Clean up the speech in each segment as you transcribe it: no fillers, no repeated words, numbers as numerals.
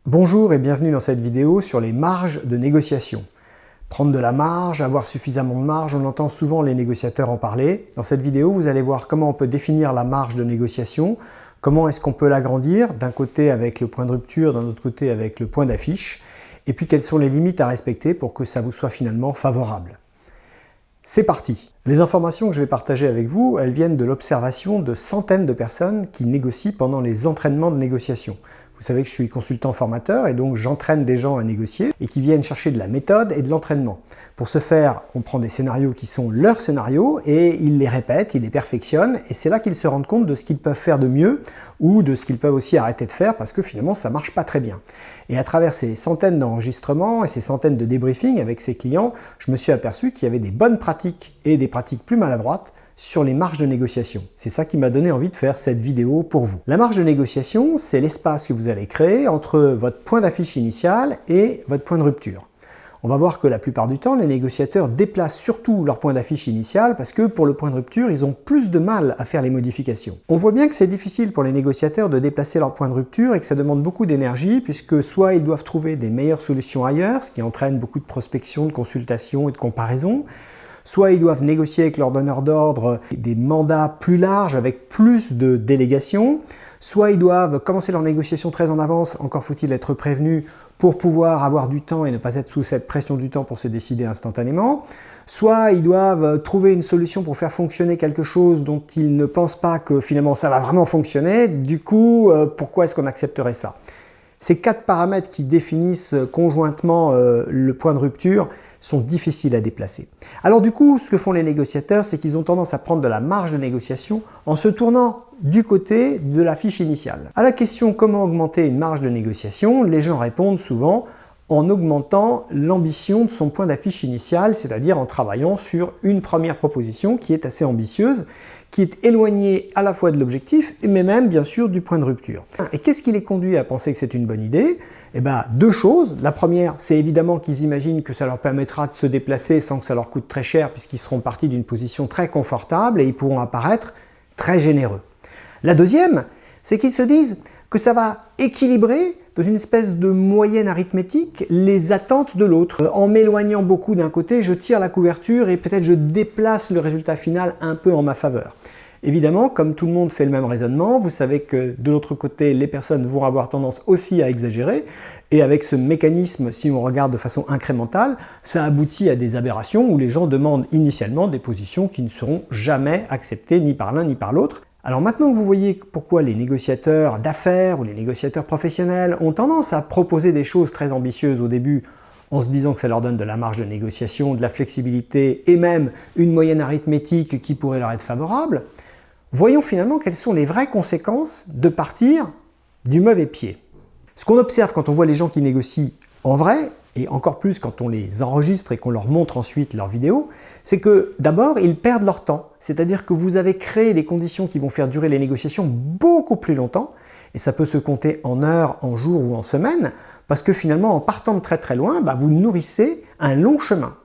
Bonjour et bienvenue dans cette vidéo sur les marges de négociation. Prendre de la marge, avoir suffisamment de marge, on entend souvent les négociateurs en parler. Dans cette vidéo, vous allez voir comment on peut définir la marge de négociation, comment est-ce qu'on peut l'agrandir, d'un côté avec le point de rupture, d'un autre côté avec le point d'affiche, et puis quelles sont les limites à respecter pour que ça vous soit finalement favorable. C'est parti! Les informations que je vais partager avec vous, elles viennent de l'observation de centaines de personnes qui négocient pendant les entraînements de négociation. Vous savez que je suis consultant formateur et donc j'entraîne des gens à négocier et qui viennent chercher de la méthode et de l'entraînement. Pour ce faire, on prend des scénarios qui sont leurs scénarios et ils les répètent, ils les perfectionnent et c'est là qu'ils se rendent compte de ce qu'ils peuvent faire de mieux ou de ce qu'ils peuvent aussi arrêter de faire parce que finalement ça marche pas très bien. Et à travers ces centaines d'enregistrements et ces centaines de débriefings avec ces clients, je me suis aperçu qu'il y avait des bonnes pratiques et des pratiques plus maladroites sur les marges de négociation. C'est ça qui m'a donné envie de faire cette vidéo pour vous. La marge de négociation, c'est l'espace que vous allez créer entre votre point d'affiche initial et votre point de rupture. On va voir que la plupart du temps, les négociateurs déplacent surtout leur point d'affiche initial parce que pour le point de rupture, ils ont plus de mal à faire les modifications. On voit bien que c'est difficile pour les négociateurs de déplacer leur point de rupture et que ça demande beaucoup d'énergie puisque soit ils doivent trouver des meilleures solutions ailleurs, ce qui entraîne beaucoup de prospection, de consultation et de comparaison, soit ils doivent négocier avec leur donneur d'ordre des mandats plus larges avec plus de délégations, soit ils doivent commencer leur négociation très en avance, encore faut-il être prévenu pour pouvoir avoir du temps et ne pas être sous cette pression du temps pour se décider instantanément, soit ils doivent trouver une solution pour faire fonctionner quelque chose dont ils ne pensent pas que finalement ça va vraiment fonctionner, du coup pourquoi est-ce qu'on accepterait ça? Ces quatre paramètres qui définissent conjointement le point de rupture sont difficiles à déplacer. Alors du coup, ce que font les négociateurs, c'est qu'ils ont tendance à prendre de la marge de négociation en se tournant du côté de la fiche initiale. À la question comment augmenter une marge de négociation, les gens répondent souvent en augmentant l'ambition de son point d'affiche initial, c'est-à-dire en travaillant sur une première proposition qui est assez ambitieuse, qui est éloignée à la fois de l'objectif, mais même bien sûr du point de rupture. Et qu'est-ce qui les conduit à penser que c'est une bonne idée? Eh bien, deux choses. La première, c'est évidemment qu'ils imaginent que ça leur permettra de se déplacer sans que ça leur coûte très cher, puisqu'ils seront partis d'une position très confortable et ils pourront apparaître très généreux. La deuxième, c'est qu'ils se disent que ça va équilibrer dans une espèce de moyenne arithmétique les attentes de l'autre. En m'éloignant beaucoup d'un côté, je tire la couverture et peut-être je déplace le résultat final un peu en ma faveur. Évidemment, comme tout le monde fait le même raisonnement, vous savez que de l'autre côté, les personnes vont avoir tendance aussi à exagérer. Et avec ce mécanisme, si on regarde de façon incrémentale, ça aboutit à des aberrations où les gens demandent initialement des positions qui ne seront jamais acceptées ni par l'un ni par l'autre. Alors maintenant que vous voyez pourquoi les négociateurs d'affaires ou les négociateurs professionnels ont tendance à proposer des choses très ambitieuses au début en se disant que ça leur donne de la marge de négociation, de la flexibilité et même une moyenne arithmétique qui pourrait leur être favorable, voyons finalement quelles sont les vraies conséquences de partir du mauvais pied. Ce qu'on observe quand on voit les gens qui négocient en vrai, et encore plus quand on les enregistre et qu'on leur montre ensuite leurs vidéos, c'est que d'abord, ils perdent leur temps. C'est-à-dire que vous avez créé des conditions qui vont faire durer les négociations beaucoup plus longtemps, et ça peut se compter en heures, en jours ou en semaines, parce que finalement, en partant de très très loin, vous nourrissez un long chemin.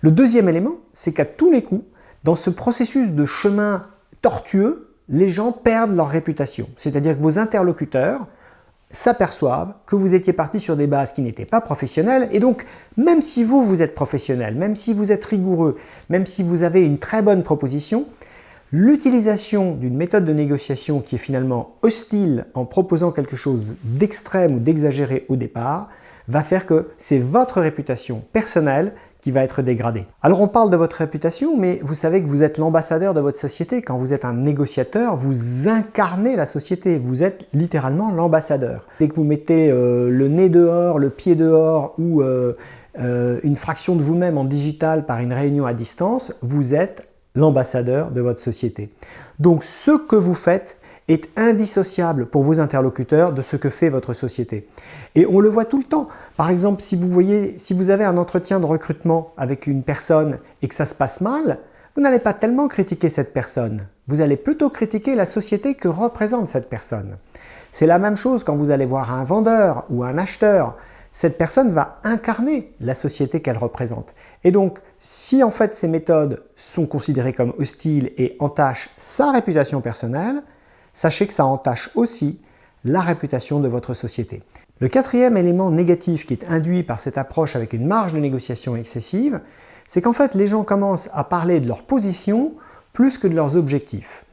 Le deuxième élément, c'est qu'à tous les coups, dans ce processus de chemin tortueux, les gens perdent leur réputation. C'est-à-dire que vos interlocuteurs s'aperçoivent que vous étiez parti sur des bases qui n'étaient pas professionnelles et donc même si vous êtes professionnel, même si vous êtes rigoureux, même si vous avez une très bonne proposition, l'utilisation d'une méthode de négociation qui est finalement hostile en proposant quelque chose d'extrême ou d'exagéré au départ va faire que c'est votre réputation personnelle qui va être dégradée. Alors on parle de votre réputation, mais vous savez que vous êtes l'ambassadeur de votre société. Quand vous êtes un négociateur, vous incarnez la société, vous êtes littéralement l'ambassadeur. Dès que vous mettez le nez dehors, le pied dehors ou une fraction de vous-même en digital par une réunion à distance, vous êtes l'ambassadeur de votre société. Donc ce que vous faites est indissociable pour vos interlocuteurs de ce que fait votre société. Et on le voit tout le temps. Par exemple, si vous avez un entretien de recrutement avec une personne et que ça se passe mal, vous n'allez pas tellement critiquer cette personne. Vous allez plutôt critiquer la société que représente cette personne. C'est la même chose quand vous allez voir un vendeur ou un acheteur. Cette personne va incarner la société qu'elle représente. Et donc, si en fait ces méthodes sont considérées comme hostiles et entachent sa réputation personnelle, sachez que ça entache aussi la réputation de votre société. Le quatrième élément négatif qui est induit par cette approche avec une marge de négociation excessive, c'est qu'en fait les gens commencent à parler de leur position plus que de leurs objectifs.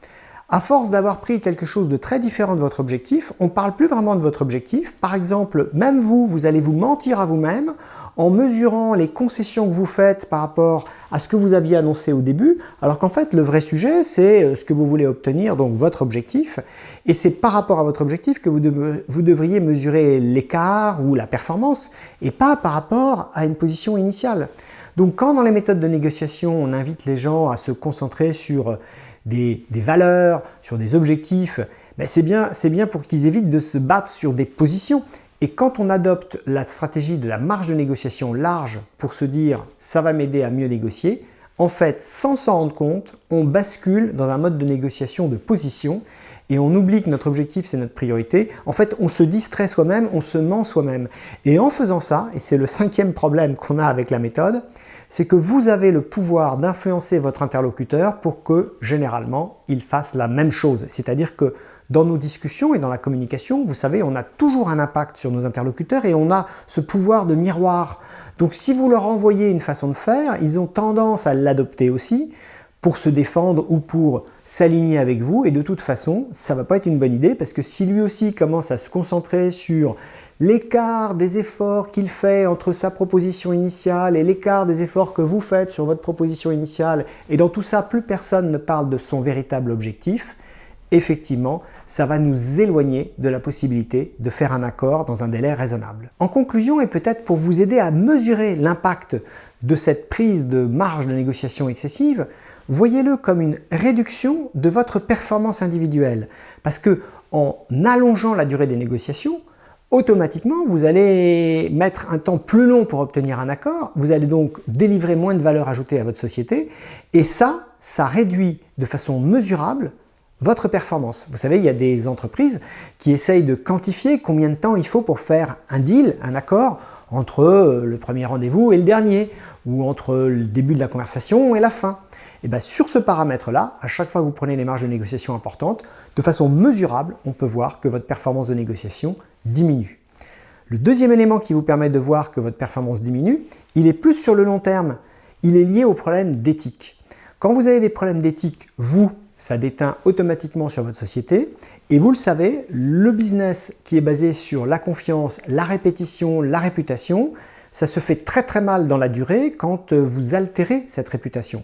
À force d'avoir pris quelque chose de très différent de votre objectif, on ne parle plus vraiment de votre objectif. Par exemple, même vous allez vous mentir à vous-même en mesurant les concessions que vous faites par rapport à ce que vous aviez annoncé au début, alors qu'en fait, le vrai sujet, c'est ce que vous voulez obtenir, donc votre objectif, et c'est par rapport à votre objectif que vous devriez mesurer l'écart ou la performance, et pas par rapport à une position initiale. Donc quand dans les méthodes de négociation, on invite les gens à se concentrer sur des valeurs, sur des objectifs, ben c'est bien pour qu'ils évitent de se battre sur des positions. Et quand on adopte la stratégie de la marge de négociation large pour se dire « ça va m'aider à mieux négocier », en fait, sans s'en rendre compte, on bascule dans un mode de négociation de position et on oublie que notre objectif, c'est notre priorité. En fait, on se distrait soi-même, on se ment soi-même. Et en faisant ça, et c'est le cinquième problème qu'on a avec la méthode, c'est que vous avez le pouvoir d'influencer votre interlocuteur pour que, généralement, il fasse la même chose. C'est-à-dire que dans nos discussions et dans la communication, vous savez, on a toujours un impact sur nos interlocuteurs et on a ce pouvoir de miroir. Donc si vous leur envoyez une façon de faire, ils ont tendance à l'adopter aussi pour se défendre ou pour s'aligner avec vous. Et de toute façon, ça ne va pas être une bonne idée parce que si lui aussi commence à se concentrer sur l'écart des efforts qu'il fait entre sa proposition initiale et l'écart des efforts que vous faites sur votre proposition initiale, et dans tout ça, plus personne ne parle de son véritable objectif, effectivement, ça va nous éloigner de la possibilité de faire un accord dans un délai raisonnable. En conclusion, et peut-être pour vous aider à mesurer l'impact de cette prise de marge de négociation excessive, voyez-le comme une réduction de votre performance individuelle. Parce que en allongeant la durée des négociations, automatiquement, vous allez mettre un temps plus long pour obtenir un accord, vous allez donc délivrer moins de valeur ajoutée à votre société, et ça réduit de façon mesurable votre performance. Vous savez, il y a des entreprises qui essayent de quantifier combien de temps il faut pour faire un deal, un accord, entre le premier rendez-vous et le dernier, ou entre le début de la conversation et la fin. Et bien sur ce paramètre-là, à chaque fois que vous prenez des marges de négociation importantes, de façon mesurable, on peut voir que votre performance de négociation diminue. Le deuxième élément qui vous permet de voir que votre performance diminue, il est plus sur le long terme. Il est lié aux problèmes d'éthique. Quand vous avez des problèmes d'éthique, ça déteint automatiquement sur votre société. Et vous le savez, le business qui est basé sur la confiance, la répétition, la réputation, ça se fait très très mal dans la durée quand vous altérez cette réputation.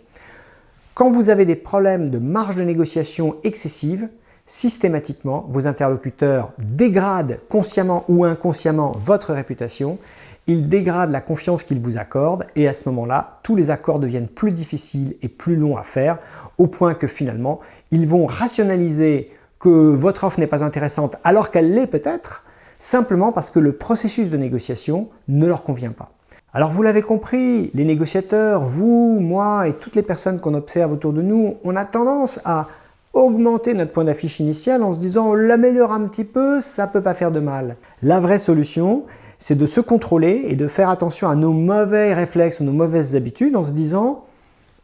Quand vous avez des problèmes de marge de négociation excessive, systématiquement, vos interlocuteurs dégradent consciemment ou inconsciemment votre réputation, ils dégradent la confiance qu'ils vous accordent et à ce moment-là, tous les accords deviennent plus difficiles et plus longs à faire, au point que finalement, ils vont rationaliser que votre offre n'est pas intéressante alors qu'elle l'est peut-être, simplement parce que le processus de négociation ne leur convient pas. Alors vous l'avez compris, les négociateurs, vous, moi et toutes les personnes qu'on observe autour de nous, on a tendance à augmenter notre point d'affiche initial en se disant on l'améliore un petit peu, ça ne peut pas faire de mal. La vraie solution, c'est de se contrôler et de faire attention à nos mauvais réflexes, nos mauvaises habitudes en se disant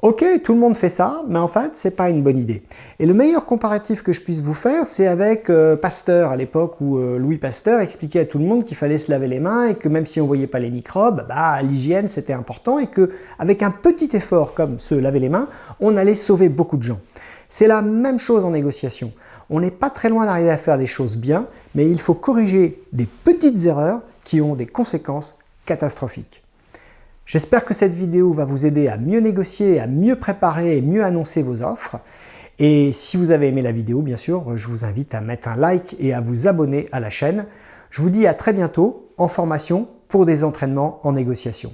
ok, tout le monde fait ça, mais en fait, c'est pas une bonne idée. Et le meilleur comparatif que je puisse vous faire, c'est avec Pasteur, à l'époque où Louis Pasteur expliquait à tout le monde qu'il fallait se laver les mains et que même si on voyait pas les microbes, l'hygiène c'était important et qu'avec un petit effort comme se laver les mains, on allait sauver beaucoup de gens. C'est la même chose en négociation. On n'est pas très loin d'arriver à faire des choses bien, mais il faut corriger des petites erreurs qui ont des conséquences catastrophiques. J'espère que cette vidéo va vous aider à mieux négocier, à mieux préparer et mieux annoncer vos offres. Et si vous avez aimé la vidéo, bien sûr, je vous invite à mettre un like et à vous abonner à la chaîne. Je vous dis à très bientôt en formation pour des entraînements en négociation.